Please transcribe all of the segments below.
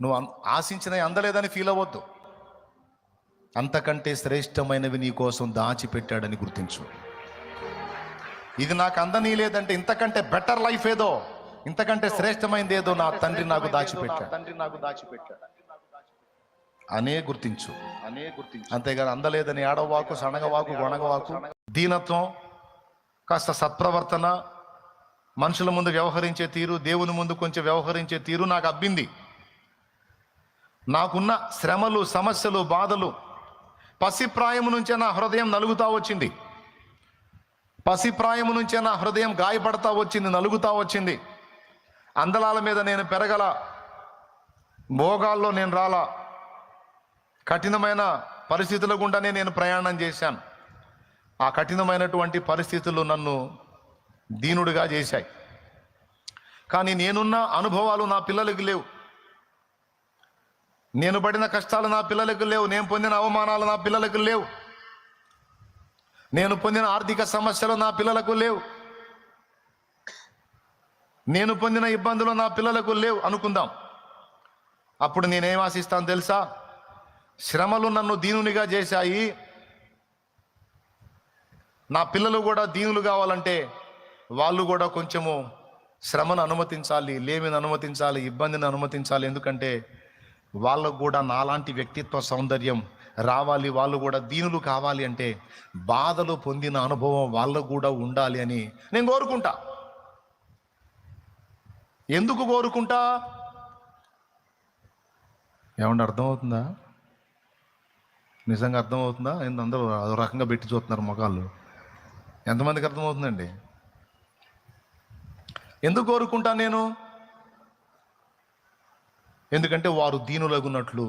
నువ్వు ఆశించినవి అందలేదని ఫీల్ అవ్వద్దు. అంతకంటే శ్రేష్టమైనవి నీ కోసం దాచిపెట్టాడని గుర్తించు. ఇది నాకు అందని లేదంటే ఇంతకంటే బెటర్ లైఫ్ ఏదో, ఇంతకంటే శ్రేష్టమైనది ఏదో నా తండ్రి నాకు దాచిపెట్టాడు అనే గుర్తించు. అంతేగాని అందలేదని ఏడవవాకు, సనగవాకు, గొనగవాకు. దీనత్వం, కాస్త సత్ప్రవర్తన, మనుషుల ముందు వ్యవహరించే తీరు, దేవుని ముందు కొంచెం వ్యవహరించే తీరు నాకు అబ్బింది. నాకున్న శ్రమలు, సమస్యలు, బాధలు పసిప్రాయము నుంచే నా హృదయం నలుగుతా వచ్చింది. పసిప్రాయము నుంచే నా హృదయం గాయపడతా వచ్చింది, నలుగుతా వచ్చింది. అందలాల మీద నేను పెరగల, భోగాల్లో నేను రాలా, కఠినమైన పరిస్థితుల గుండానే నేను ప్రయాణం చేశాను. ఆ కఠినమైనటువంటి పరిస్థితులు నన్ను దీనుడిగా చేశాయి. కానీ నేనున్న అనుభవాలు నా పిల్లలకి లేవు, నేను పడిన కష్టాలు నా పిల్లలకు లేవు, నేను పొందిన అవమానాలు నా పిల్లలకు లేవు, నేను పొందిన ఆర్థిక సమస్యలు నా పిల్లలకు లేవు, నేను పొందిన ఇబ్బందులు నా పిల్లలకు లేవు అనుకుందాం. అప్పుడు నేనేం ఆశిస్తాను తెలుసా? శ్రమలు నన్ను దీనునిగా చేశాయి, నా పిల్లలు కూడా దీనులు కావాలంటే వాళ్ళు కూడా కొంచెము శ్రమను అనుమతించాలి, లేమిని అనుమతించాలి, ఇబ్బందిని అనుమతించాలి. ఎందుకంటే వాళ్ళకు కూడా నాలాంటి వ్యక్తిత్వ సౌందర్యం రావాలి, వాళ్ళు కూడా దీనులు కావాలి అంటే బాధలు పొందిన అనుభవం వాళ్ళకు కూడా ఉండాలి అని నేను కోరుకుంటా. ఎందుకు కోరుకుంటా? ఏమన్నా అర్థమవుతుందా? నిజంగా అర్థమవుతుందా? అందరూ అదో రకంగా పెట్టి చూస్తున్నారు మొగాళ్ళు. ఎంతమందికి అర్థమవుతుందండి? ఎందుకు కోరుకుంటా నేను? ఎందుకంటే వారు దీనులగున్నట్లు,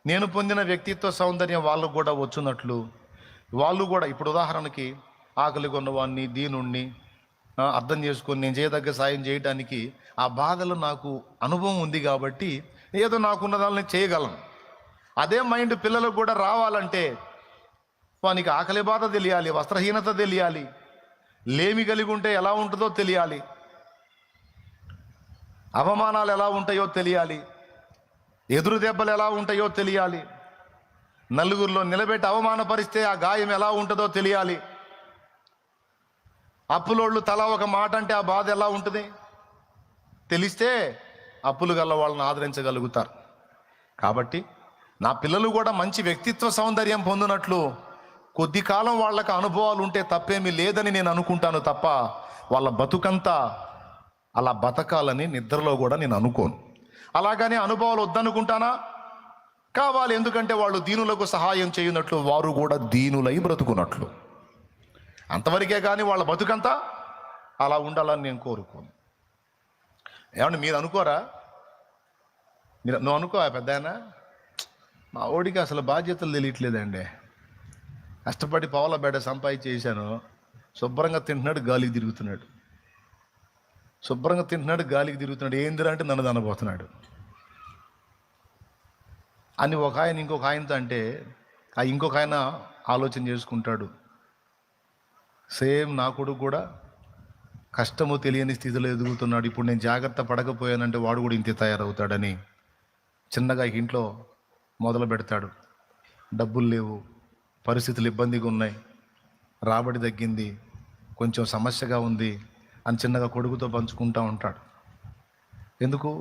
నేను పొందిన వ్యక్తిత్వ సౌందర్యం వాళ్ళకు కూడా వచ్చున్నట్లు, వాళ్ళు కూడా ఇప్పుడు ఉదాహరణకి ఆకలి కొన్నవాడిని, దీనుణ్ణి అర్థం చేసుకొని నేను చేయదగ్గ సాయం చేయడానికి ఆ బాధలు నాకు అనుభవం ఉంది కాబట్టి ఏదో నాకున్న దాన్ని చేయగలను. అదే మైండ్ పిల్లలకు కూడా రావాలంటే వానికి ఆకలి బాధ తెలియాలి, వస్త్రహీనత తెలియాలి, లేమి కలిగి ఉంటే ఎలా ఉంటుందో తెలియాలి, అవమానాలు ఎలా ఉంటాయో తెలియాలి, ఎదురు దెబ్బలు ఎలా ఉంటాయో తెలియాలి, నలుగురిలో నిలబెట్టి అవమానపరిస్తే ఆ గాయం ఎలా ఉంటుందో తెలియాలి, అప్పులోళ్ళు తలా ఒక మాట అంటే ఆ బాధ ఎలా ఉంటుంది తెలిస్తే అప్పులు గల్ల వాళ్ళని ఆదరించగలుగుతారు. కాబట్టి నా పిల్లలు కూడా మంచి వ్యక్తిత్వ సౌందర్యం పొందినట్లు కొద్ది కాలం వాళ్ళకి అనుభవాలు ఉంటే తప్పేమీ లేదని నేను అనుకుంటాను తప్ప వాళ్ళ బతుకంతా అలా బతకాలని నిద్రలో కూడా నేను అనుకోను. అలాగనే అనుభవాలు వద్దనుకుంటానా? కావాలి. ఎందుకంటే వాళ్ళు దీనులకు సహాయం చేయనట్లు వారు కూడా దీనులై బ్రతుకున్నట్లు. అంతవరకే కానీ వాళ్ళ బతుకంతా అలా ఉండాలని నేను కోరుకోను. ఏమండి మీరు అనుకోరా? నువ్వు అనుకో పెద్దాయనా, మా ఓడికి అసలు బాధ్యతలు తెలియట్లేదండి, కష్టపడి పావుల బేడ సంపాదించి చేశాను, శుభ్రంగా తింటున్నాడు, గాలికి తిరుగుతున్నాడు, శుభ్రంగా తింటున్నాడు, గాలికి తిరుగుతున్నాడు, ఏందిరా అంటే నన్ను దనబోతున్నాడు అని ఒక ఆయన ఇంకొక ఆయనతో అంటే ఆ ఇంకొక ఆయన ఆలోచన చేసుకుంటాడు, సేమ్ నా కొడుకు కూడా కష్టము తెలియని స్థితిలో ఎదుగుతున్నాడు, ఇప్పుడు నేను జాగ్రత్త పడకపోయానంటే వాడు కూడా ఇంతే తయారవుతాడని చిన్నగా ఇంట్లో మొదలు పెడతాడు. డబ్బులు లేవు, పరిస్థితులు ఇబ్బందిగా ఉన్నాయి, రాబడి తగ్గింది, కొంచెం సమస్యగా ఉంది అని చిన్నగా కొడుకుతో పంచుకుంటూ ఉంటాడు. ఎందుకు?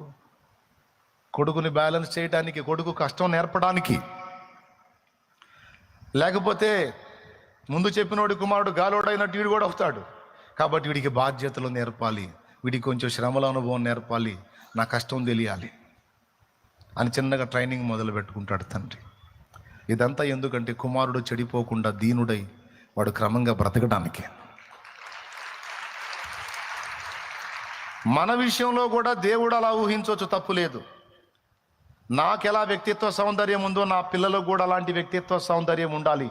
కొడుకుని బ్యాలెన్స్ చేయడానికి, కొడుకు కష్టం నేర్పడానికి. లేకపోతే ముందు చెప్పినోడి కుమారుడు గాలోడైనట్టు వీడు కూడా అవుతాడు. కాబట్టి వీడికి బాధ్యతలు నేర్పాలి, వీడికి కొంచెం శ్రమల అనుభవం నేర్పాలి, నా కష్టం తెలియాలి అని చిన్నగా ట్రైనింగ్ మొదలు పెట్టుకుంటాడు తండ్రి. ఇదంతా ఎందుకంటే కుమారుడు చెడిపోకుండా దీనుడై వాడు క్రమంగా బ్రతకడానికి. మన విషయంలో కూడా దేవుడు అలా ఊహించవచ్చు, తప్పు లేదు. నాకెలా వ్యక్తిత్వ సౌందర్యం ఉందో నా పిల్లలకు కూడా అలాంటి వ్యక్తిత్వ సౌందర్యం ఉండాలి.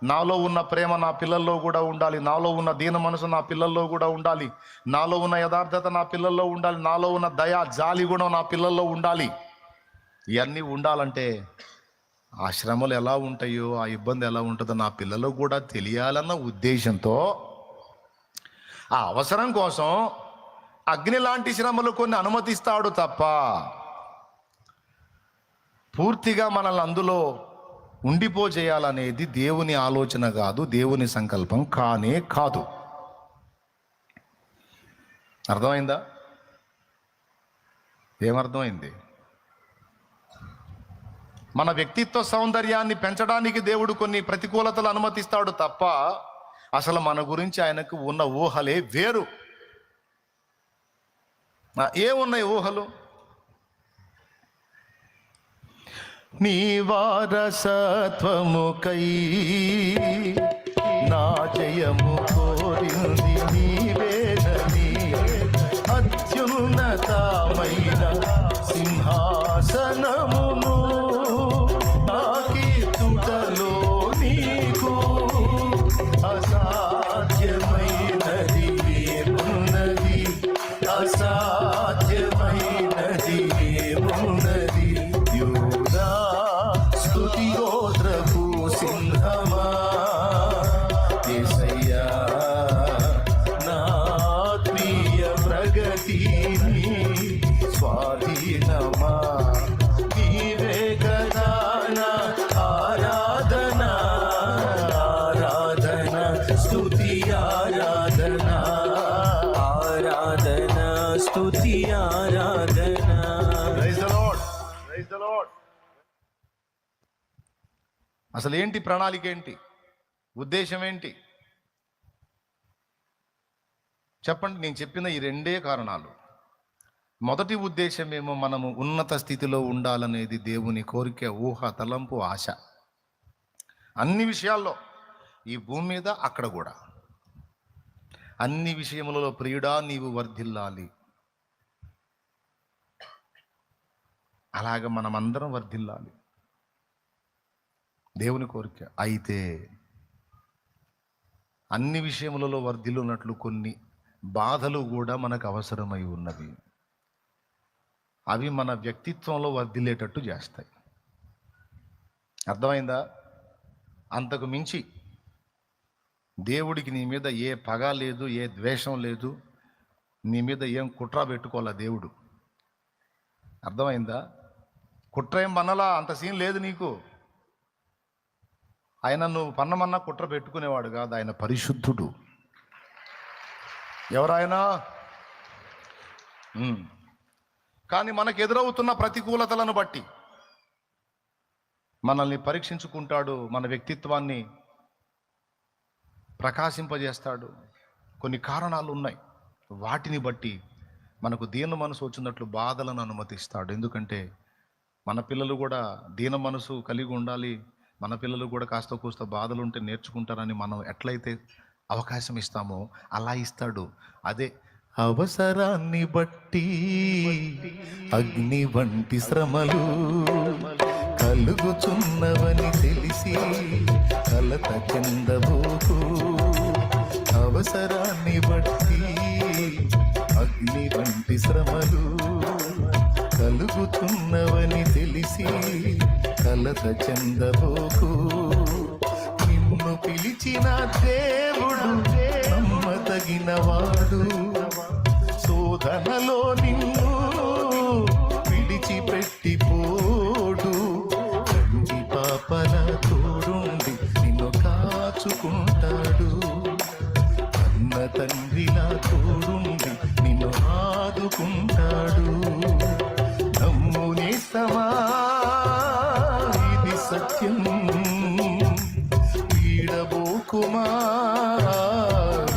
నాలో ఉన్న ప్రేమ నా పిల్లల్లో కూడా ఉండాలి, నాలో ఉన్న దీన మనసు నా పిల్లల్లో కూడా ఉండాలి, నాలో ఉన్న యథార్థత నా పిల్లల్లో ఉండాలి, నాలో ఉన్న దయ, జాలి గుణం నా పిల్లల్లో ఉండాలి. ఇవన్నీ ఉండాలంటే ఆ శ్రమలు ఎలా ఉంటాయో, ఆ ఇబ్బంది ఎలా ఉంటుందో నా పిల్లలకు కూడా తెలియాలన్న ఉద్దేశంతో ఆ అవసరం కోసం అగ్ని లాంటి శ్రమలు కొన్ని అనుమతిస్తాడు తప్ప పూర్తిగా మనల్ని అందులో ఉండిపోజేయాలనేది దేవుని ఆలోచన కాదు, దేవుని సంకల్పం కానే కాదు. అర్థమైందా? ఏమర్థమైంది? మన వ్యక్తిత్వ సౌందర్యాన్ని పెంచడానికి దేవుడు కొన్ని ప్రతికూలతలు అనుమతిస్తాడు తప్ప అసలు మన గురించి ఆయనకు ఉన్న ఊహలే వేరు. ఏమున్నాయి ఊహలు? నీ వారసత్వముకై నా జయము కోరింది నీవేనని, అత్యున్నతమైన సింహాసనమును నాకీర్తుటలో నీకు అసాధ్యమైనది ఏమున్నది, అసాధ్యమైనది ఏమున్నది. యూదా స్తుతి గోత్రపు సింహమా, యేసయ్యా నా ఆత్మీయ ప్రగతిని స్వాధీనమా, నీవే కదా నా ఆరాధన, ఆరాధన స్తుతి ఆరాధన, ఆరాధన స్తుతి ఆరాధన. Praise the Lord, praise the Lord. అసలు ఏంటి ప్రణాళిక? ఏంటి ఉద్దేశం? ఏంటి చెప్పండి. నేను చెప్పిన ఈ రెండే కారణాలు. మొదటి ఉద్దేశమేమో మనము ఉన్నత స్థితిలో ఉండాలనేది దేవుని కోరిక, ఊహ, తలంపు, ఆశ. అన్ని విషయాల్లో, ఈ భూమి మీద అక్కడ కూడా అన్ని విషయములలో ప్రియుడా నీవు వర్ధిల్లాలి. అలాగ మనమందరం వర్ధిల్లాలి, దేవుని కోరిక. అయితే అన్ని విషయములలో వర్ధిల్లున్నట్లు కొన్ని బాధలు కూడా మనకు అవసరమై ఉన్నవి. అవి మన వ్యక్తిత్వంలో వర్ధిల్లేటట్టు చేస్తాయి. అర్థమైందా? అంతకు మించి దేవుడికి నీ మీద ఏ పగ లేదు, ఏ ద్వేషం లేదు, నీ మీద ఏం కుట్ర పెట్టుకోవాలా దేవుడు. అర్థమైందా? కుట్ర ఏం పన్నలా, అంత సీన్ లేదు నీకు. ఆయన నువ్వు పన్నమన్నా కుట్ర పెట్టుకునేవాడు కాదు. ఆయన పరిశుద్ధుడు. ఎవరాయనా? కానీ మనకు ఎదురవుతున్న ప్రతికూలతలను బట్టి మనల్ని పరీక్షించుకుంటాడు, మన వ్యక్తిత్వాన్ని ప్రకాశింపజేస్తాడు. కొన్ని కారణాలు ఉన్నాయి, వాటిని బట్టి మనకు దీన మనసు వచ్చినట్లు బాధలను అనుమతిస్తాడు. ఎందుకంటే మన పిల్లలు కూడా దీన మనసు కలిగి ఉండాలి, మన పిల్లలు కూడా కాస్త కూస్త బాధలు ఉంటే నేర్చుకుంటారని మనం ఎట్లయితే అవకాశం ఇస్తామో అలా ఇస్తాడు. అదే అవసరాన్ని బట్టి అగ్ని వంటి శ్రమలు కలుగుచున్నవని తెలిసి కలత చెందబోకు. అవసరాన్ని బట్టి అగ్ని వంటి శ్రమలు కలుగుతున్నవని తెలిసి కలత చెందబోకు. నిన్ను పిలిచిన దేవుడు నమ్మదగినవాడు, శోధనలో నిన్ను విడిచిపెట్టిపోడు. కంటి పాపల తోడుండి నిన్ను కాచుకుంటాడు, అన్న తండ్రిలా తోడుండి నిన్ను ఆదుకుంటాడు. నమ్మునే సమా ఇది సత్యం, వీడబోకుమా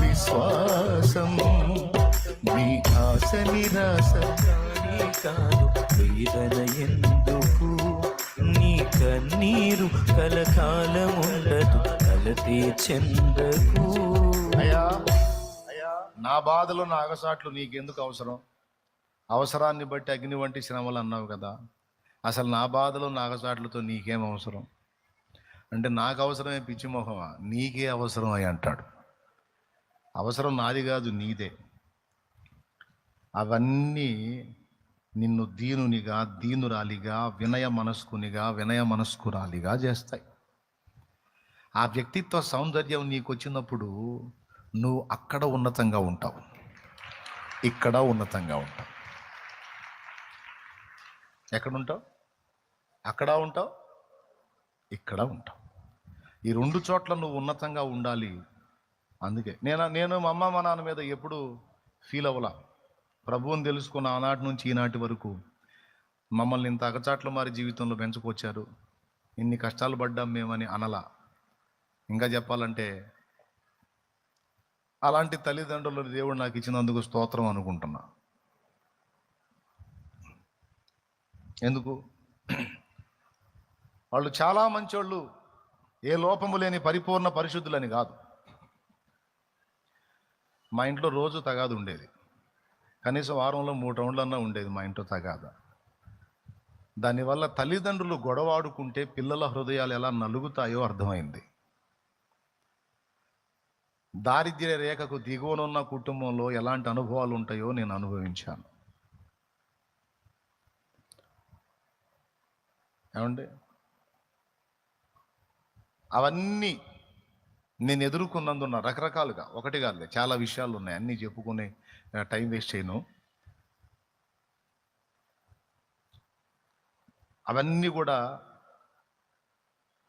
విశ్వాసం. నీ ఆశ నిరాశ కాదు, వేదన ఎందుకు, నీ కన్నీరు కలకాలముండదు, కలతే చెందకు. అయ్యా నా బాధలు నా అగసాట్లు నీకెందుకు అవసరం? అవసరాన్ని బట్టి అగ్ని వంటి శ్రమలు అన్నావు కదా, అసలు నా బాధలు నా అగసాట్లతో నీకేం అవసరం అంటే, నాకు అవసరమే పిచ్చి మొహమా, నీకే అవసరం అని అంటాడు. అవసరం నాది కాదు, నీదే. అవన్నీ నిన్ను దీనునిగా, దీనురాలిగా, వినయ మనస్కురాలిగా చేస్తాయి. ఆ వ్యక్తిత్వ సౌందర్యం నీకు వచ్చినప్పుడు నువ్వు అక్కడ ఉన్నతంగా ఉంటావు, ఇక్కడ ఉన్నతంగా ఉంటావు. ఎక్కడుంటావు? అక్కడ ఉంటావు, ఇక్కడ ఉంటావు. ఈ రెండు చోట్ల నువ్వు ఉన్నతంగా ఉండాలి. అందుకే నేను మా అమ్మ మా నాన్న మీద ఎప్పుడు ఫీల్ అవ్వలా. ప్రభువుని తెలుసుకున్న ఆనాటి నుంచి ఈనాటి వరకు మమ్మల్ని ఇంత అగచాట్ల మారి జీవితంలో పెంచుకొచ్చారు, ఇన్ని కష్టాలు పడ్డాం మేమని అనలా. ఇంకా చెప్పాలంటే అలాంటి తల్లిదండ్రులు దేవుడు నాకు ఇచ్చినందుకు స్తోత్రం అనుకుంటున్నా. ఎందుకు? వాళ్ళు చాలా మంచోళ్ళు, ఏ లోపము లేని పరిపూర్ణ పరిశుద్ధులని కాదు. మా ఇంట్లో రోజు తగాదు ఉండేది, కనీసం వారంలో 3 రౌండ్లన్నా ఉండేది మా ఇంట్లో తగాద. దానివల్ల తల్లిదండ్రులు గొడవాడుకుంటే పిల్లల హృదయాలు ఎలా నలుగుతాయో అర్థమైంది. దారిద్ర్య రేఖకు దిగువనున్న కుటుంబంలో ఎలాంటి అనుభవాలు ఉంటాయో నేను అనుభవించాను. ఏమండి, అవన్నీ నేను ఎదుర్కొన్నందున్న రకరకాలుగా, ఒకటి కాదులే, చాలా విషయాలు ఉన్నాయి, అన్నీ చెప్పుకునే టైం వేస్ట్ చేయను. అవన్నీ కూడా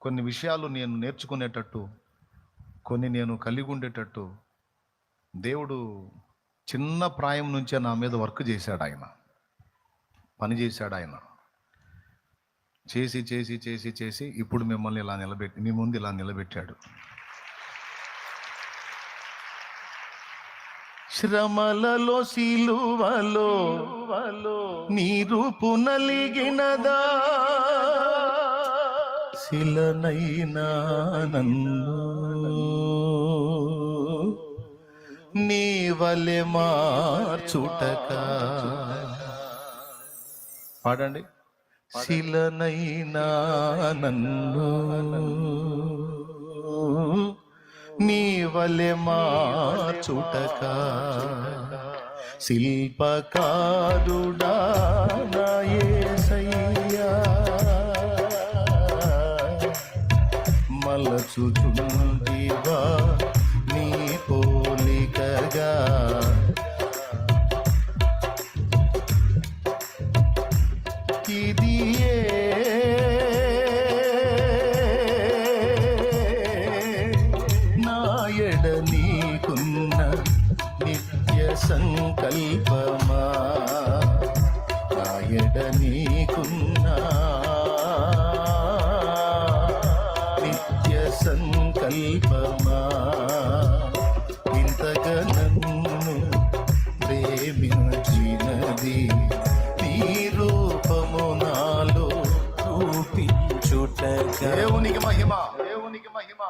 కొన్ని విషయాలు నేను నేర్చుకునేటట్టు, కొన్ని నేను కలిగి ఉండేటట్టు దేవుడు చిన్న ప్రాయం నుంచే నా మీద వర్క్ చేశాడు. ఆయన పని చేశాడు. ఆయన చేసి చేసి చేసి చేసి ఇప్పుడు మిమ్మల్ని ఇలా మీ ముందు ఇలా నిలబెట్టాడు. శ్రమలలో సిలువలో నీ రూపు నలిగినదా, శిలనైనా నన్ను నీ వలె మార్చుటక. పాడండి. శిలనైనా నన్ను నీ వలె మార్చుటక, శిల్పకారుడా నా యేసయ్యా, మలచుచుండివా నీ పోలికగా, ఇది నాయడ నీకున్న నిత్య సంకల్పమా, నాయడ నీకున్న నిత్య సంకల్పమా, ఇంతగా నన్ను ప్రేమించినది నీ రూపము నాలో చూపించుటక. దేవునికి మహిమ, దేవునికి మహిమ.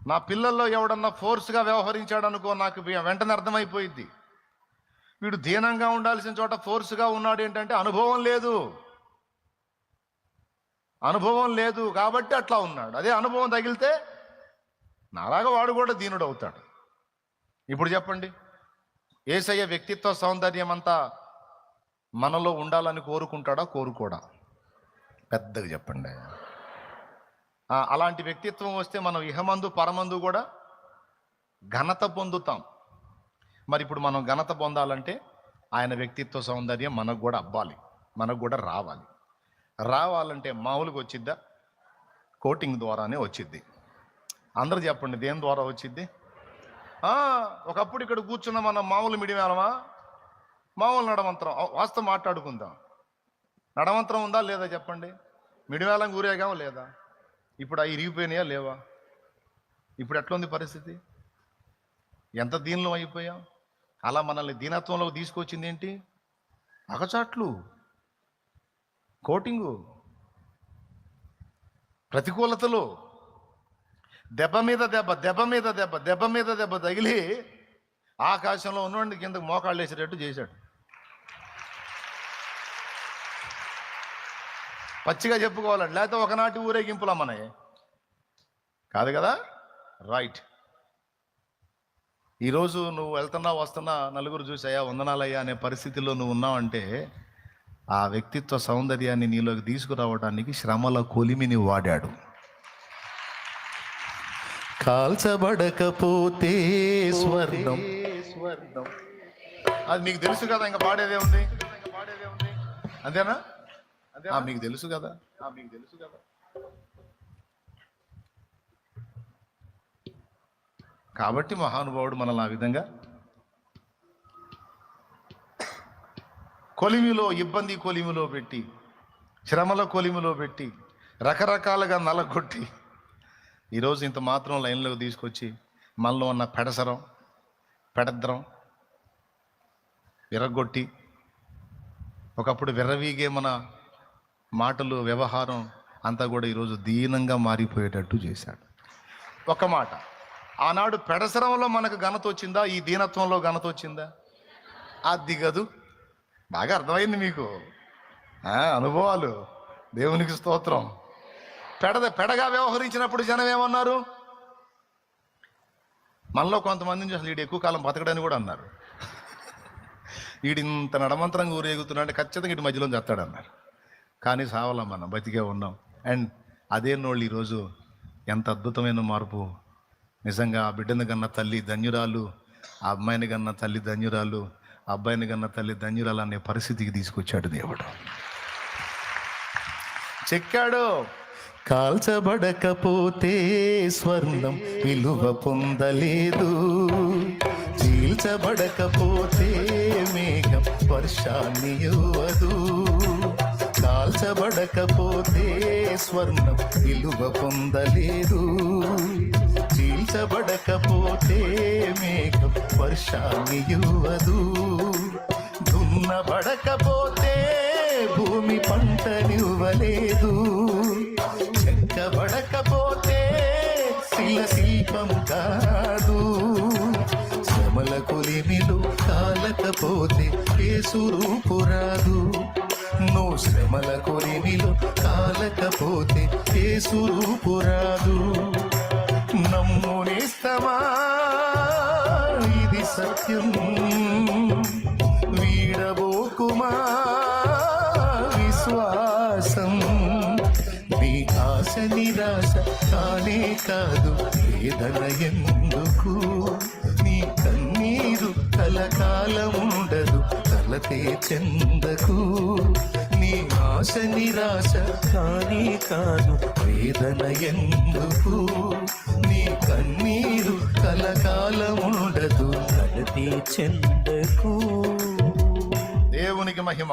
నా పిల్లల్లో ఎవడన్నా ఫోర్స్గా వ్యవహరించాడు అనుకో, నాకు వెంటనే అర్థమైపోయింది, వీడు దీనంగా ఉండాల్సిన చోట ఫోర్స్గా ఉన్నాడు. ఏంటంటే అనుభవం లేదు, అనుభవం లేదు కాబట్టి అట్లా ఉన్నాడు. అదే అనుభవం తగిలితే నాలాగా వాడు కూడా దీనుడు అవుతాడు. ఇప్పుడు చెప్పండి, యేసయ్య వ్యక్తిత్వ సౌందర్యం అంతా మనలో ఉండాలని కోరుకుంటాడా, కోరుకోడా? పెద్దగా చెప్పండి. అలాంటి వ్యక్తిత్వం వస్తే మనం ఇహమందు పరమందు కూడా ఘనత పొందుతాం. మరి ఇప్పుడు మనం ఘనత పొందాలంటే ఆయన వ్యక్తిత్వ సౌందర్యం మనకు కూడా అవ్వాలి, మనకు కూడా రావాలి. రావాలంటే మామూలుగా వచ్చిద్దా? కోటింగ్ ద్వారానే వచ్చిద్ది. అందరూ చెప్పండి, దేని ద్వారా వచ్చిద్ది? ఒకప్పుడు ఇక్కడ కూర్చున్న మనం మామూలు మిడివేలమా? మామూలు నడమంత్రం. వాస్తవం మాట్లాడుకుందాం, నడమంత్రం ఉందా లేదా చెప్పండి? మిడివేలం ఊరేగాం లేదా? ఇప్పుడు అవి ఇరిగిపోయినాయా లేవా? ఇప్పుడు ఎట్లుంది పరిస్థితి? ఎంత దీనిలో అయిపోయాం? అలా మనల్ని దీనత్వంలోకి తీసుకొచ్చింది ఏంటి? అగచాట్లు, కోటింగు, ప్రతికూలతలు, దెబ్బ మీద దెబ్బ, దెబ్బ మీద దెబ్బ, దెబ్బ మీద దెబ్బ తగిలి ఆకాశంలో ఉన్నవాడిని కిందకు మోకాళ్ళు వేసేటట్టు చేశాడు. పచ్చిగా చెప్పుకోవాలండి, లేకపోతే ఒకనాటి ఊరేగింపులా మనవి కాదు కదా. రైట్. ఈరోజు నువ్వు వెళ్తున్నా వస్తున్నా నలుగురు చూసాయా వందనాలయ్యా అనే పరిస్థితిలో నువ్వు ఉన్నావంటే ఆ వ్యక్తిత్వ సౌందర్యాన్ని నీలోకి తీసుకురావడానికి శ్రమల కొలిమిని వాడాడు. కాల్చబడకపోతే స్వర్ణం, అది నీకు తెలుసు కదా, ఇంకా పాడేదే ఉంది. అంతేనా? మీకు తెలుసు కదా. కాబట్టి మహానుభావుడు మనల్ని ఆ విధంగా కొలిమిలో, ఇబ్బంది కొలిమిలో పెట్టి, శ్రమల కొలిమిలో పెట్టి, రకరకాలుగా నలగొట్టి ఈరోజు ఇంత మాత్రం లైన్లోకి తీసుకొచ్చి మనలో ఉన్న పెడద్రం విరగొట్టి, ఒకప్పుడు విర్రవీగే మన మాటలు, వ్యవహారం అంతా కూడా ఈరోజు దీనంగా మారిపోయేటట్టు చేశాడు. ఒక మాట, ఆనాడు పెడసరంలో మనకు ఘనత వచ్చిందా? ఈ దీనత్వంలో ఘనత వచ్చిందా? అది దిగదు. బాగా అర్థమైంది మీకు అనుభవాలు. దేవునికి స్తోత్రం. పెడగా వ్యవహరించినప్పుడు జనం ఏమన్నారు? మనలో కొంతమందిని చూసి వీడు ఎక్కువ కాలం బతకడని కూడా అన్నారు. వీడు ఇంత నడమంతరంగా ఊరేగుతున్నాడు, ఖచ్చితంగా ఇటు మధ్యలో చేస్తాడన్నారు. కానీ సావలం, మనం బతికే ఉన్నాం. అండ్ అదే నోళ్ళు ఈరోజు ఎంత అద్భుతమైన మార్పు. నిజంగా ఆ బిడ్డని కన్న తల్లి ధన్యురాలు, ఆ అమ్మాయిని కన్న తల్లి ధన్యురాలు, ఆ అబ్బాయిని కన్న తల్లి ధన్యురాలు అనే పరిస్థితికి తీసుకొచ్చాడు దేవుడు. చెక్కాడు. కాల్చబడకపోతే స్వర్ణం విలువ పొందలేదు, చీల్చబడకపోతే మేఘం వర్షాన్ని ఇవ్వదు. కాల్చబడకపోతే స్వర్ణం విలువ పొందలేదు, చీల్చబడకపోతే మేఘం వర్షాన్ని ఇవ్వదు. దున్నబడకపోతే భూమి పంటనివ్వలేదు, చెక్కబడకపోతే శిల్పం కాదు. శ్రమల కొలిమిలో కాలకపోతే యేసురూపు రాదు. నువ్వు శ్రమల కొలిమిలో కాలకపోతే యేసురూపు రాదు. నమ్మునేస్తమా, ఇది సత్యం, వీడబోకుమా విశ్వాసం. నీ ఆశ నిరాశ కానే కాదు, వేదన ఎందుకు? నీ కన్నీరు కలకాలముండదు, కలతే చెందకు. నీ ఆశ నిరాశ కానే కాదు, వేదన ఎందుకు? నీ కన్నీరు కలకాలముండదు, కలతే చెందకు. దేవునికి మహిమ.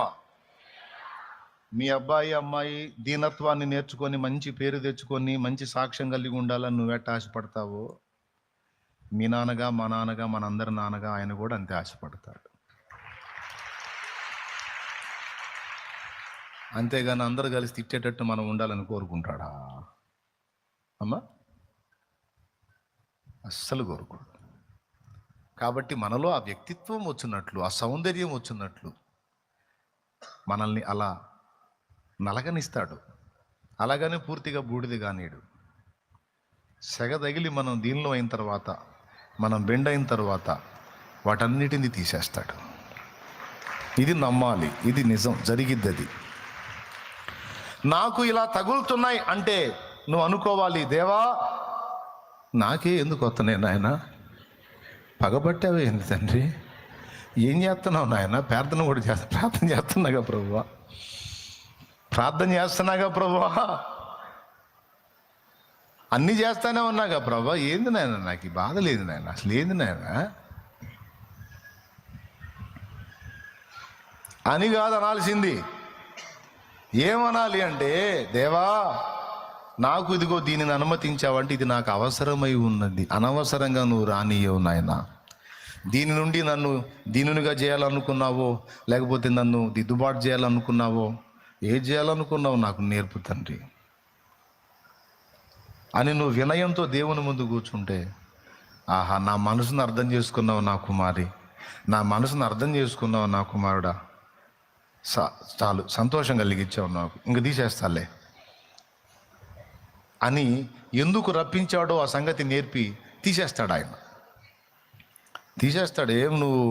మీ అబ్బాయి అమ్మాయి దీనత్వాన్ని నేర్చుకొని మంచి పేరు తెచ్చుకొని మంచి సాక్ష్యం కలిగి ఉండాలని నువ్వెట్ట ఆశపడతావో, మీ నాన్నగా మా నాన్నగా మనందరి నాన్నగా ఆయన కూడా అంతే ఆశపడతాడు. అంతేగాని అందరు కలిసి తిట్టేటట్టు మనం ఉండాలని కోరుకుంటాడా అమ్మా? అస్సలు కోరుకోడు. కాబట్టి మనలో ఆ వ్యక్తిత్వం వచ్చినట్లు, ఆ సౌందర్యం వచ్చినట్లు మనల్ని అలా నలగనిస్తాడు. అలాగనే పూర్తిగా బూడిద కానీడు. సెగ తగిలి మనం దీనిలో అయిన తర్వాత, మనం బెండ్ అయిన తర్వాత వాటన్నిటిని తీసేస్తాడు. ఇది నమ్మాలి, ఇది నిజం, జరిగిద్ది. అది నాకు ఇలా తగులుతున్నాయి అంటే నువ్వు అనుకోవాలి, దేవా నాకే ఎందుకు వస్తున్నాయి నాయన? పగబట్టావే ఏంది తండ్రి? ఏం చేస్తున్నావు నాయన? ప్రార్థన కూడా ప్రార్థన చేస్తున్నాగా ప్రభువా, ప్రార్థన చేస్తున్నాగా ప్రభువా, అన్నీ చేస్తానే ఉన్నాగా ప్రభువా, ఏంది నాయన నాకు ఈ బాధ లేదు నాయన, అసలు ఏంది నాయన అని కాదు అనాల్సింది. ఏమనాలి అంటే, దేవా నాకు ఇదిగో దీనిని అనుమతించావంటే ఇది నాకు అవసరమై ఉన్నది, అనవసరంగా నువ్వు రానియవు నాయన. దీని నుండి నన్ను దీనునిగా చేయాలనుకున్నావో, లేకపోతే నన్ను దిద్దుబాటు చేయాలనుకున్నావో, ఏం చేయాలనుకున్నావు నాకు నేర్పు తండ్రి అని నువ్వు వినయంతో దేవుని ముందు కూర్చుంటే, ఆహా నా మనసును అర్థం చేసుకున్నావు నా కుమారి, నా మనసును అర్థం చేసుకున్నావు నా కుమారుడా, చాలు సంతోషం కలిగించావు నాకు, ఇంక తీసేస్తాలే అని ఎందుకు రప్పించాడో ఆ సంగతి నేర్పి తీసేస్తాడు ఆయన. తీసేస్తాడు. ఏం నువ్వు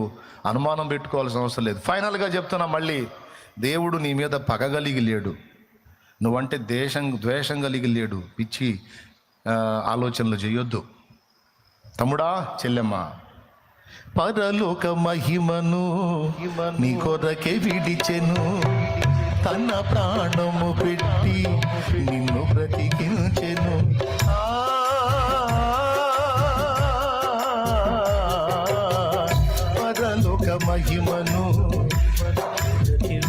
అనుమానం పెట్టుకోవాల్సిన అవసరం లేదు. ఫైనల్గా చెప్తున్నా మళ్ళీ, దేవుడు నీ మీద పగ కలిగి లేడు, నువ్వంటే ద్వేషం కలిగి లేడు. పిచ్చి ఆలోచనలు చేయొద్దు తమ్ముడా చెల్లెమ్మ. పరలోక మహిమను నీ కొరకే విడిచెను, తన ప్రాణము పెట్టి నిన్ను బ్రతికించెను. పరలోక మహిమను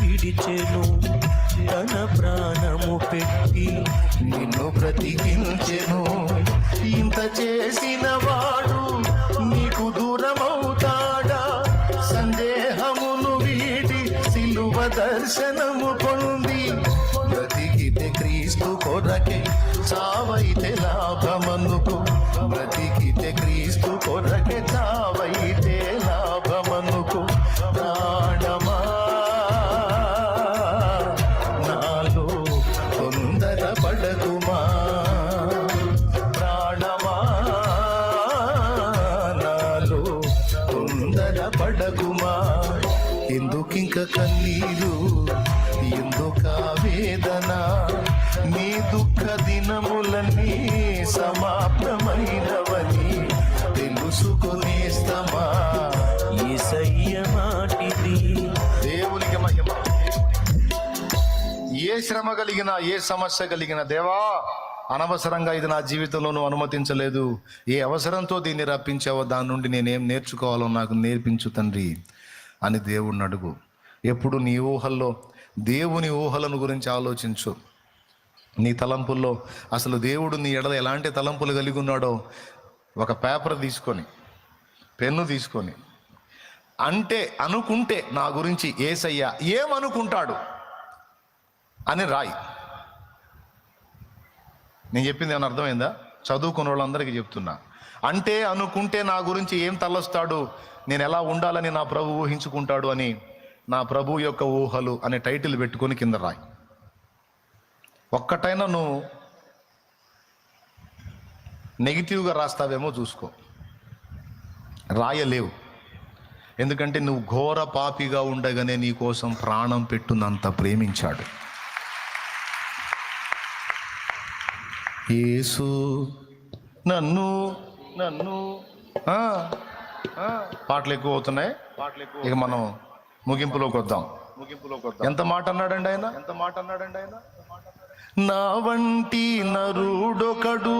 విడిచెను, తన ప్రాణము పెట్టి నిన్ను బ్రతికించెను. ఇంత చేసిన వాడు నీకు దూరమవుతాడా? సందేహమును వీడి సిలువ దర్శనము పొంది బ్రతికితే క్రీస్తు కొరకే, చావైతే లాభమనుకు. బ్రతికితే క్రీస్తు కొరకే, చావైతే లాభమనుకు. ప్రాణమా నాలో తొందర పడకుమా, ప్రాణమా నాలో తొందర పడకుమా. ఎందుకింక కన్నీరు, ఎందుక వేదన? నీ దుఃఖ దినములన్నీ సమాప్తమైనవని తెలుసుకొనేస్తమా. యేసయ్య మాటిది. దేవునికి మహిమ. ఏ శ్రమ కలిగినా, ఏ సమస్య కలిగినా, దేవా అనవసరంగా ఇది నా జీవితంలో నువ్వు అనుమతించలేదు, ఏ అవసరంతో దీన్ని రప్పించావో దాని నుండి నేనేం నేర్చుకోవాలో నాకు నేర్పించు తండ్రి అని దేవుడిని అడుగు. ఎప్పుడు నీ ఊహల్లో దేవుని ఊహలను గురించి ఆలోచించు. నీ తలంపుల్లో అసలు దేవుడు నీ ఎడల ఎలాంటి తలంపులు కలిగి ఉన్నాడో ఒక పేపర్ తీసుకొని, పెన్ను తీసుకొని, అంటే అనుకుంటే నా గురించి యేసయ్య ఏమనుకుంటాడు అని రాయి. నేను చెప్పింది ఏమైనా అర్థమైందా? చదువుకున్న వాళ్ళందరికీ చెప్తున్నా. అంటే అనుకుంటే నా గురించి ఏం తలొస్తాడు, నేను ఎలా ఉండాలని నా ప్రభు ఊహించుకుంటాడు అని నా ప్రభు యొక్క ఊహలు అనే టైటిల్ పెట్టుకొని కింద రాయి. ఒక్కటైనా నువ్వు నెగిటివ్గా రాస్తావేమో చూసుకో. రాయలేవు. ఎందుకంటే నువ్వు ఘోర పాపిగా ఉండగానే నీ కోసం ప్రాణం పెట్టునంత ప్రేమించాడు. యేసు నన్ను నన్ను పాటలు ఎక్కువ అవుతున్నాయి. ఇక మనం ముగింపులోకి వద్దాం. ఎంత మాట అన్నాడండి ఆయన? నా వంటి నరుడొకడు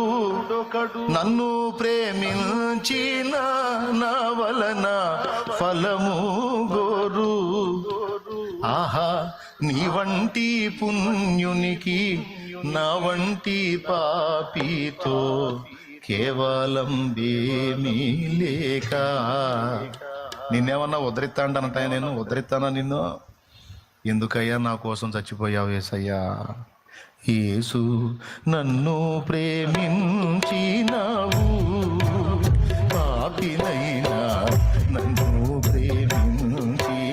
నన్ను ప్రేమించిన నా వలన ఫలము గోరు. ఆహా, నీ వంటి పుణ్యునికి నా వంటి పాపితో కేవలం ఏమీ లేక. నిన్నేమన్నా ఉద్ధరిస్తాంటనట? నేను ఉద్ధరిస్తానా నిన్ను? ఎందుకయ్యా నా కోసం చచ్చిపోయావు యేసయ్యా? యేసు నన్ను ప్రేమించినావు, పాపినైనా నన్ను ప్రేమించినావు.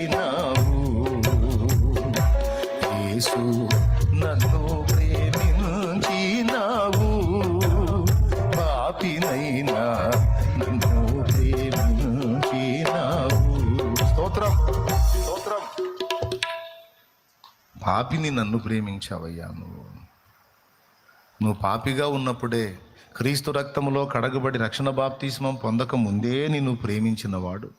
యేసు నన్ను ప్రేమించినావు, పాపినైనా నన్ను ప్రేమించినావు. స్తోత్రం, స్తోత్రం. పాపిని నన్ను ప్రేమించావయ్యా. నువ్వు పాపిగా ఉన్నప్పుడే, క్రీస్తు రక్తములో కడగబడి రక్షణ బాప్తిస్మం పొందక ముందే నిన్ను ప్రేమించినవాడు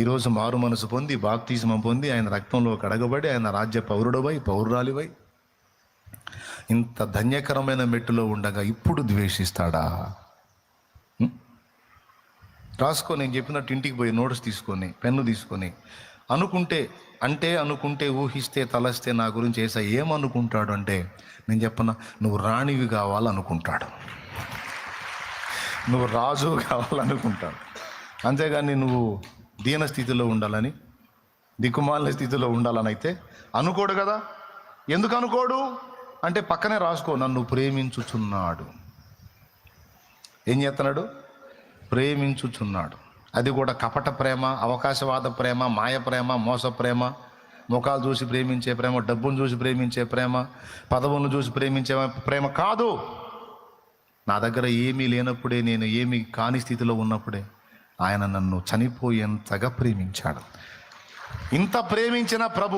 ఈరోజు మారు మనసు పొంది బాప్తిస్మం పొంది ఆయన రక్తంలో కడగబడి ఆయన రాజ్య పౌరుడవై పౌరురాలివై ఇంత ధన్యకరమైన మెట్టులో ఉండగా ఇప్పుడు ద్వేషిస్తాడా? రాసుకో, నేను చెప్పినట్టు ఇంటికి పోయి నోట్స్ తీసుకొని, పెన్ను తీసుకొని, అనుకుంటే ఊహిస్తే తలస్తే నా గురించి యేసయ్య ఏమనుకుంటాడు అంటే, నేను చెప్పనా, నువ్వు రాణివి కావాలనుకుంటాడు, నువ్వు రాజు కావాలనుకుంటాడు. అంతేగాని నువ్వు దీన స్థితిలో ఉండాలని, దిక్కుమాలిన స్థితిలో ఉండాలని అయితే అనుకోడు కదా. ఎందుకు అనుకోడు అంటే పక్కనే రాసుకో, నన్ను ప్రేమించుచున్నాడు. ఏం చేస్తున్నాడు? ప్రేమించుచున్నాడు. అది కూడా కపట ప్రేమ, అవకాశవాద ప్రేమ, మాయ ప్రేమ, మోస ప్రేమ, ముఖాలు చూసి ప్రేమించే ప్రేమ, డబ్బును చూసి ప్రేమించే ప్రేమ, పదవులను చూసి ప్రేమించే ప్రేమ కాదు. నా దగ్గర ఏమీ లేనప్పుడే, నేను ఏమీ కాని స్థితిలో ఉన్నప్పుడే ఆయన నన్ను చనిపోయేంతగా ప్రేమించాడు. ఇంత ప్రేమించిన ప్రభు,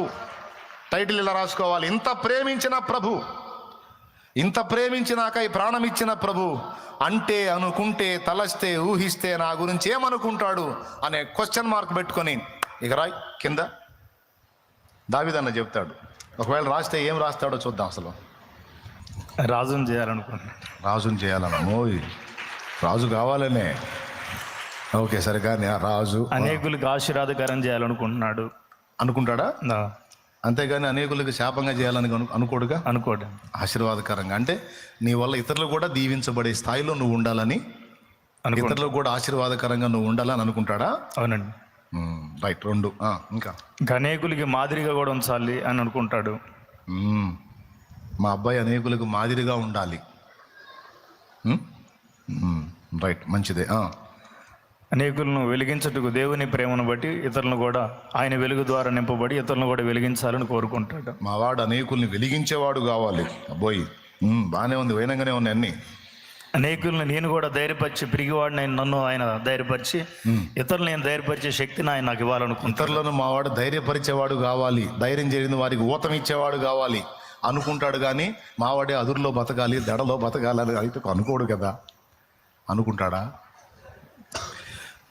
టైటిల్ ఇలా రాసుకోవాలి, ఇంత ప్రేమించిన ప్రభు, ఇంత ప్రేమించినాక ఈ ప్రాణం ఇచ్చిన ప్రభు అంటే, అనుకుంటే, తలస్తే, ఊహిస్తే నా గురించి ఏమనుకుంటాడు అనే క్వశ్చన్ మార్క్ పెట్టుకొని ఇక రాయ్ కింద. దావీదన్న చెప్తాడు. ఒకవేళ రాస్తే ఏం రాస్తాడో చూద్దాం. అసలు రాజుని చేయాలనుకుంటున్నాను. రాజుని చేయాలన్నమో, రాజు కావాలనే. ఓకే సరే, కానీ ఆ రాజు అనేకులకు ఆశీర్వాదకరం చేయాలనుకుంటున్నాడు. అనుకుంటాడా? ఆ, అంతేగాని అనేకులకు శాపంగా చేయాలని అనుకోడుగా. అనుకోండి. ఆశీర్వాదకరంగా అంటే నీ వల్ల ఇతరులు కూడా దీవించబడే స్థాయిలో నువ్వు ఉండాలని, ఇతరులకు కూడా ఆశీర్వాదకరంగా నువ్వు ఉండాలని అనుకుంటాడా? అవునండి. రైట్. రెండు ఇంకా అనేకులకి మాదిరిగా కూడా ఉంచాలి అని అనుకుంటాడు. మా అబ్బాయి అనేకులకు మాదిరిగా ఉండాలి. రైట్, మంచిదే. అనేకులను వెలిగించుటకు దేవుని ప్రేమను బట్టి ఇతరులను కూడా ఆయన వెలుగు ద్వారా నింపబడి ఇతరులను కూడా వెలిగించాలని కోరుకుంటాడు. మా వాడు అనేకుల్ని వెలిగించేవాడు కావాలి. అబ్బాయి బాగానే ఉంది, వైనంగానే ఉన్నాయి అన్ని. అనేకులను నేను కూడా ధైర్యపరిచి, పిరిగివాడిని నన్ను ఆయన ధైర్యపరిచి ఇతరులు నేను ధైర్యపరిచే శక్తిని ఆయన నాకు ఇవ్వాలనుకుంటాను. ఇతరులను మా వాడు ధైర్యపరిచేవాడు కావాలి, ధైర్యం చేరిన వారికి ఊతం ఇచ్చేవాడు కావాలి అనుకుంటాడు. కానీ మావాడే అదురులో బతకాలి, దడలో బతకాలి అని అయితే అనుకోడు కదా. అనుకుంటాడా?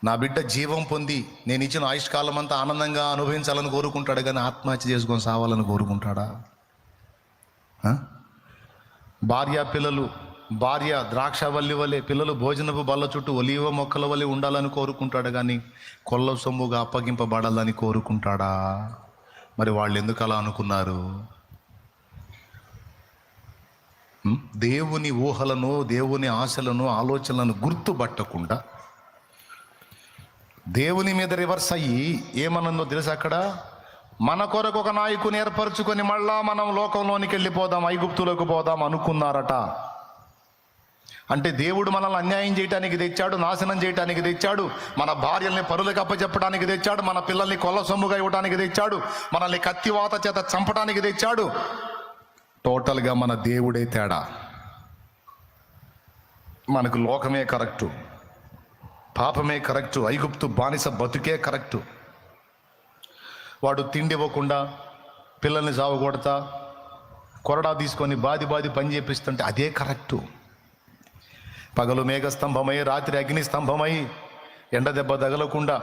నా బిడ్డ జీవం పొంది నేను ఇచ్చిన ఆయుష్కాలం అంతా ఆనందంగా అనుభవించాలని కోరుకుంటాడు, కానీ ఆత్మహత్య చేసుకొని సావాలని కోరుకుంటాడా? భార్య ద్రాక్షవల్లి వలె, పిల్లలు భోజనపు బల్ల చుట్టూ ఒలీవ మొక్కల వలె ఉండాలని కోరుకుంటాడు, కానీ కొల్ల సొమ్ముగా అప్పగింపబడాలని కోరుకుంటాడా? మరి వాళ్ళు ఎందుకు అలా అనుకున్నారు? దేవుని ఊహలను, దేవుని ఆశలను, ఆలోచనలను గుర్తుపట్టకుండా దేవుని మీద రివర్స్ అయ్యి ఏమన్నదో తెలుసు. అక్కడ మన కొరకు ఒక నాయకుని ఏర్పరచుకొని మళ్ళా మనం లోకంలోనికి వెళ్ళిపోదాం, ఐగుప్తులకు పోదాం అనుకున్నారట. అంటే దేవుడు మనల్ని అన్యాయం చేయడానికి తెచ్చాడు, నాశనం చేయడానికి తెచ్చాడు, మన భార్యల్ని పరులకు అప్పచెప్పడానికి తెచ్చాడు, మన పిల్లల్ని కొల్ల సొమ్ముగా ఇవ్వడానికి తెచ్చాడు, మనల్ని కత్తివాత చేత చంపడానికి తెచ్చాడు. టోటల్గా మన దేవుడే తేడా. మనకు లోకమే కరెక్టు, పాపమే కరెక్టు, ఐగుప్తు బానిస బతుకే కరెక్టు. వాడు తిండి ఇవ్వకుండా పిల్లల్ని సావగొడతా కొరడా తీసుకొని బాది పని చేపిస్తుంటే అదే కరెక్టు. పగలు మేఘస్తంభమై రాత్రి అగ్ని స్తంభమై ఎండ దెబ్బ తగలకుండా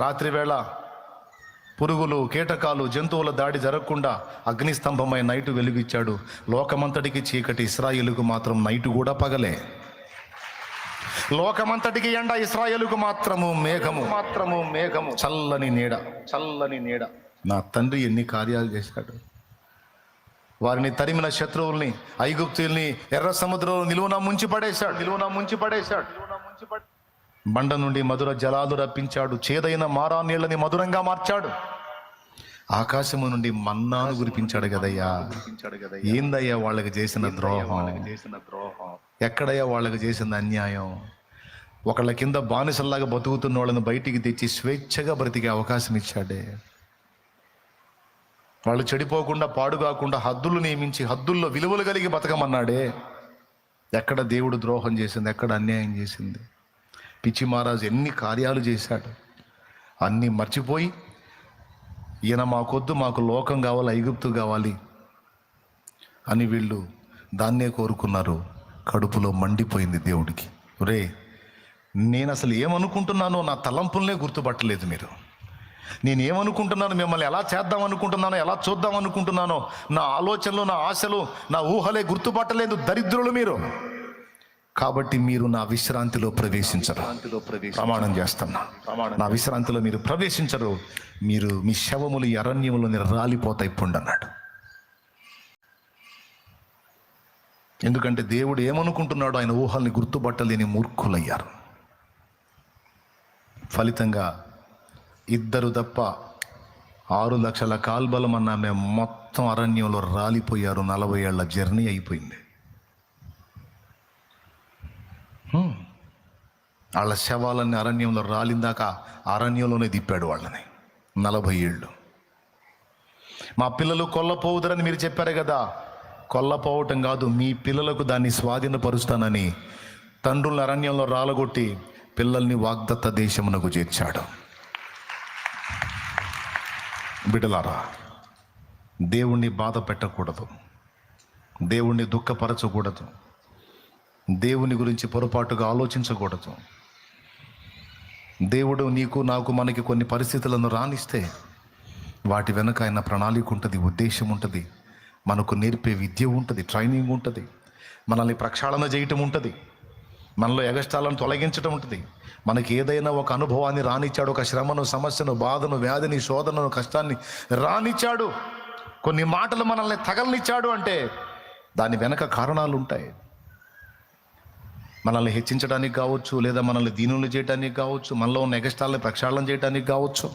రాత్రి వేళ పురుగులు, కీటకాలు, జంతువుల దాడి జరగకుండా అగ్ని స్తంభమై నైటు వెలుగిచ్చాడు. లోకమంతటికి చీకటి, ఇశ్రాయేలుకు మాత్రం నైటు కూడా పగలే. లోకమంతటికి ఎండ, ఇశ్రాయేలుకు మాత్రము మేఘము, చల్లని నీడ. నా తండ్రి ఎన్ని కార్యాలు చేశాడు. వారిని తరిమిన శత్రువుల్ని, ఐగుప్తుల్ని ఎర్ర సముద్రంలో నిలువున ముంచి పడేశాడు. బండ నుండి మధుర జలాలు రప్పించాడు, చేదైన మారా నీళ్ళని మధురంగా మార్చాడు. ఆకాశము నుండి మన్నాను కురిపించాడు కదయ్యా. ఏందయ్యా వాళ్ళకి చేసిన ద్రోహం? ఎక్కడయ్యా వాళ్ళకి చేసిన అన్యాయం? ఒకళ్ళ కింద బానిసల్లాగా బతుకుతున్న వాళ్ళని బయటికి తెచ్చి స్వేచ్ఛగా బ్రతికే అవకాశం ఇచ్చాడే. వాళ్ళు చెడిపోకుండా, పాడు కాకుండా హద్దులు నియమించి హద్దుల్లో విలువలు కలిగి బతకమన్నాడే. ఎక్కడ దేవుడు ద్రోహం చేసింది? ఎక్కడ అన్యాయం చేసింది? పిచ్చి మహారాజు ఎన్ని కార్యాలు చేశాడు. అన్నీ మర్చిపోయి ఈయన మాకొద్దు, మాకు లోకం కావాలి, ఐగుప్తు కావాలి అని వీళ్ళు దాన్నే కోరుకున్నారు. కడుపులో మండిపోయింది దేవుడికి. రే, నేను అసలు ఏమనుకుంటున్నానో నా తలంపులనే గుర్తుపట్టలేదు మీరు. నేను ఏమనుకుంటున్నాను, మిమ్మల్ని ఎలా చేద్దాం అనుకుంటున్నానో, ఎలా చూద్దాం అనుకుంటున్నానో, నా ఆలోచనలు, నా ఆశలు, నా ఊహలే గుర్తుపట్టలేదు. దరిద్రులు మీరు. కాబట్టి మీరు నా విశ్రాంతిలో ప్రవేశించరు. ప్రమాణం చేస్తున్నా, నా విశ్రాంతిలో మీరు ప్రవేశించరు. మీరు మీ శవములు ఈ అరణ్యములోని రాలిపోతాయి ఇప్పుడు అన్నాడు. ఎందుకంటే దేవుడు ఏమనుకుంటున్నాడో ఆయన ఊహల్ని గుర్తుపట్టలేని మూర్ఖులయ్యారు. ఫలితంగా 2 తప్ప 6 లక్షల కాల్బలం అన్న మేము మొత్తం అరణ్యంలో రాలిపోయారు. 40 ఏళ్ల జర్నీ అయిపోయింది. వాళ్ళ శవాలన్నీ అరణ్యంలో రాలిందాక అరణ్యంలోనే తిప్పాడు వాళ్ళని 40 ఏళ్ళు. మా పిల్లలు కొల్లపోవుదరని మీరు చెప్పారు కదా. కొల్లపోవటం కాదు, మీ పిల్లలకు దాన్ని స్వాధీనపరుస్తానని తండ్రులను అరణ్యంలో రాలగొట్టి పిల్లల్ని వాగ్దత్త దేశమునకు చేర్చాడు. బిడ్డలారా, దేవుణ్ణి బాధ పెట్టకూడదు, దేవుణ్ణి దుఃఖపరచకూడదు, దేవుని గురించి పొరపాటుగా ఆలోచించకూడదు. దేవుడు నీకు, నాకు, మనకి కొన్ని పరిస్థితులను రానిస్తే వాటి వెనుక ఆయన ప్రణాళిక ఉంటుంది, ఉద్దేశం ఉంటుంది, మనకు నేర్పే విద్య ఉంటుంది, ట్రైనింగ్ ఉంటుంది, మనల్ని ప్రక్షాళన చేయటం ఉంటుంది, మనలో ఎగస్టాలను తొలగించడం ఉంటుంది. మనకి ఏదైనా ఒక అనుభవాన్ని రానిచ్చాడు, ఒక శ్రమను, సమస్యను, బాధను, వ్యాధిని, శోధనను, కష్టాన్ని రానిచ్చాడు, కొన్ని మాటలు మనల్ని తగలనిచ్చాడు అంటే దాని వెనక కారణాలు ఉంటాయి. మనల్ని హెచ్చించడానికి కావచ్చు, లేదా మనల్ని దీనులు చేయడానికి కావచ్చు, మనలో ఉన్న ఎగస్టాలని ప్రక్షాళన చేయడానికి కావచ్చు.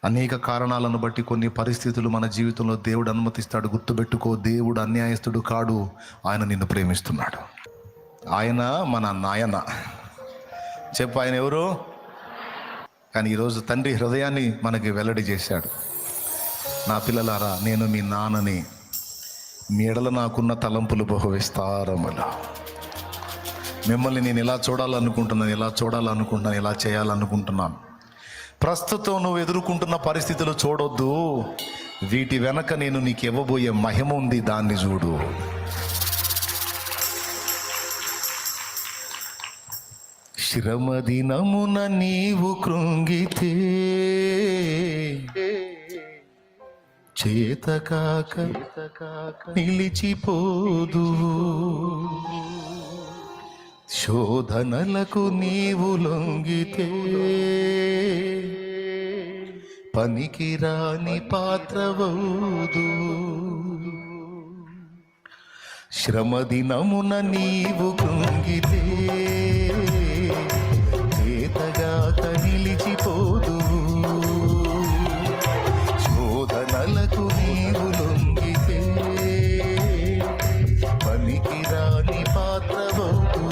అనేక కారణాలను బట్టి కొన్ని పరిస్థితులు మన జీవితంలో దేవుడు అనుమతిస్తాడు. గుర్తుపెట్టుకో, దేవుడు అన్యాయస్తుడు కాడు, ఆయన నిన్ను ప్రేమిస్తున్నాడు. ఆయన మన నాయన. చెప్పు, ఆయన ఎవరు? కానీ ఈరోజు తండ్రి హృదయాన్ని మనకి వెల్లడి చేశాడు. నా పిల్లలారా, నేను మీ నాన్నని, మీ ఎడల నాకున్న తలంపులు బహు విస్తారములు. మిమ్మల్ని నేను ఇలా చూడాలనుకుంటున్నాను, ఇలా చేయాలనుకుంటున్నాను. ప్రస్తుతం నువ్వు ఎదుర్కొంటున్న పరిస్థితులు చూడొద్దు, వీటి వెనక నేను నీకు ఇవ్వబోయే మహిమ ఉంది, దాన్ని చూడు. శ్రమ దినమున నీవు కృంగితే చేతకాక నిలిచిపోదు, శోధనలకు నీవు లొంగితే పనికిరాని పాత్రవౌదు. శ్రమ దినమున నీవు కృంగితే చేతగాక నిలిచిపోదు, శోధనలకు నీవు లొంగితే పనికిరాని పాత్రవౌదు.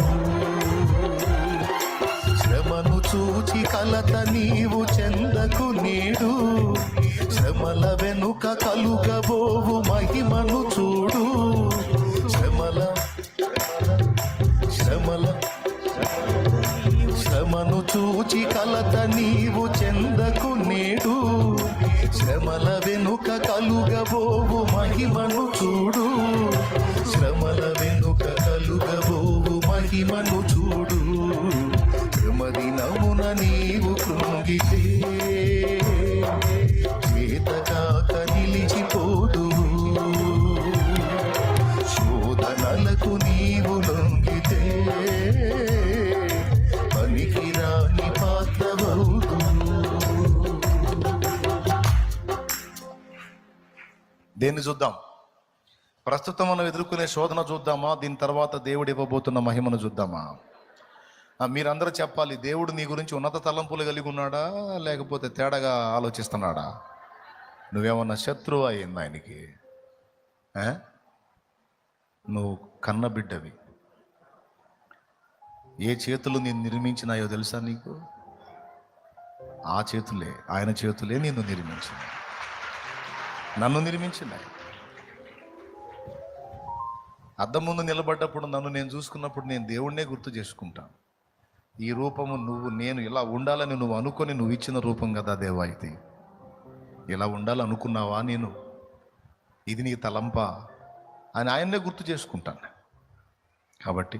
శ్రమను చూచి కలత నీవు చెందకు నేడు, శ్రమల వెనుక కలుగబోవు మహిమను చూడు. శ్రమను చూచి కలత నీవు చెందకు నేడు, శ్రమల వెనుక కలుగబోవు మహిమను చూడు. శ్రమల వెనుక కలుగబోవు మహిమను చూడు. శ్రమదినమున నీవు కృంగితే చేతకాక నిలిచిపోదు, శోధనలకు నీవు లొంగితే పనికిరాని పాత్రవౌదు. దేన్ని చూద్దాం? ప్రస్తుతం మనం ఎదుర్కొనే శోధన చూద్దామా, దీని తర్వాత దేవుడు ఇవ్వబోతున్న మహిమను చూద్దామా? మీరందరూ చెప్పాలి, దేవుడు నీ గురించి ఉన్నత తలంపులు కలిగి ఉన్నాడా, లేకపోతే తేడాగా ఆలోచిస్తున్నాడా? నువ్వేమన్నా శత్రువు అయింది ఆయనకి? నువ్వు కన్న బిడ్డవి. ఏ చేతులు నేను నిర్మించినాయో తెలుసా నీకు? ఆ చేతులే, ఆయన చేతులే నిన్ను నిర్మించినాయి, నన్ను నిర్మించినాయి. అద్దం ముందు నిలబడ్డప్పుడు నన్ను నేను చూసుకున్నప్పుడు నేను దేవుణ్ణే గుర్తు చేసుకుంటాను. ఈ రూపము నువ్వు, నేను ఇలా ఉండాలని నువ్వు అనుకొని నువ్వు ఇచ్చిన రూపం కదా దేవా. ఇది ఇలా ఉండాలనుకున్నావా? నేను ఇది నీ తలంపా అని ఆయన్నే గుర్తు చేసుకుంటాను. కాబట్టి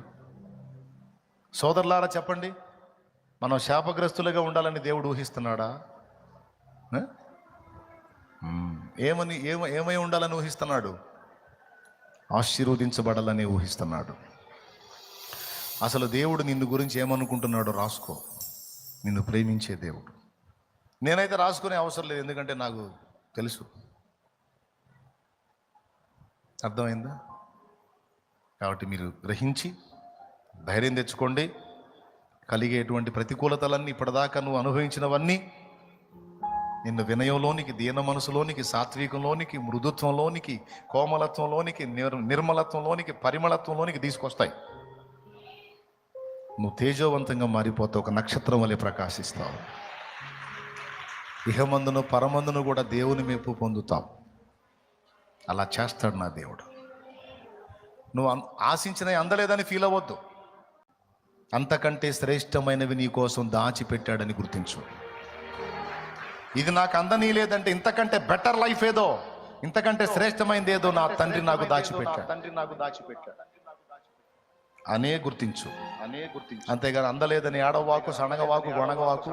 సోదరులారా చెప్పండి, మనం శాపగ్రస్తులుగా ఉండాలని దేవుడు ఊహిస్తున్నాడా? ఏమై ఉండాలని ఊహిస్తున్నాడు? ఆశీర్వదించబడాలని ఊహిస్తున్నాడు. అసలు దేవుడు నిన్ను గురించి ఏమనుకుంటున్నాడో రాసుకో. నిన్ను ప్రేమించే దేవుడు. నేనైతే రాసుకునే అవసరం లేదు, ఎందుకంటే నాకు తెలుసు. అర్థమైందా? కాబట్టి మీరు గ్రహించి ధైర్యం తెచ్చుకోండి. కలిగేటువంటి ప్రతికూలతలన్నీ ఇప్పటిదాకా నువ్వు అనుభవించినవన్నీ నిన్ను వినయంలోనికి, దీన మనసులోనికి, సాత్వికంలోనికి, మృదుత్వంలోనికి, కోమలత్వంలోనికి, నిర్మలత్వంలోనికి, పరిమళత్వంలోనికి తీసుకొస్తాయి. నువ్వు తేజోవంతంగా మారిపోతావు, ఒక నక్షత్రం వలె ప్రకాశిస్తావు. ఇహమందును పరమందును కూడా దేవుని మెప్పు పొందుతావు. అలా చేస్తాడు నా దేవుడు. నువ్వు ఆశించినవి అందలేదని ఫీల్ అవ్వద్దు. అంతకంటే శ్రేష్టమైనవి నీ కోసం దాచిపెట్టాడని గుర్తించు. ఇది నాకు అందని లేదంటే ఇంతకంటే బెటర్ లైఫ్ ఏదో, ఇంతకంటే శ్రేష్టమైనది ఏదో నా తండ్రి నాకు దాచిపెట్టాడు అనే గుర్తించు. అంతేగాని అందలేదని ఏడవాకు, సనగవాకు, గొనగవాకు.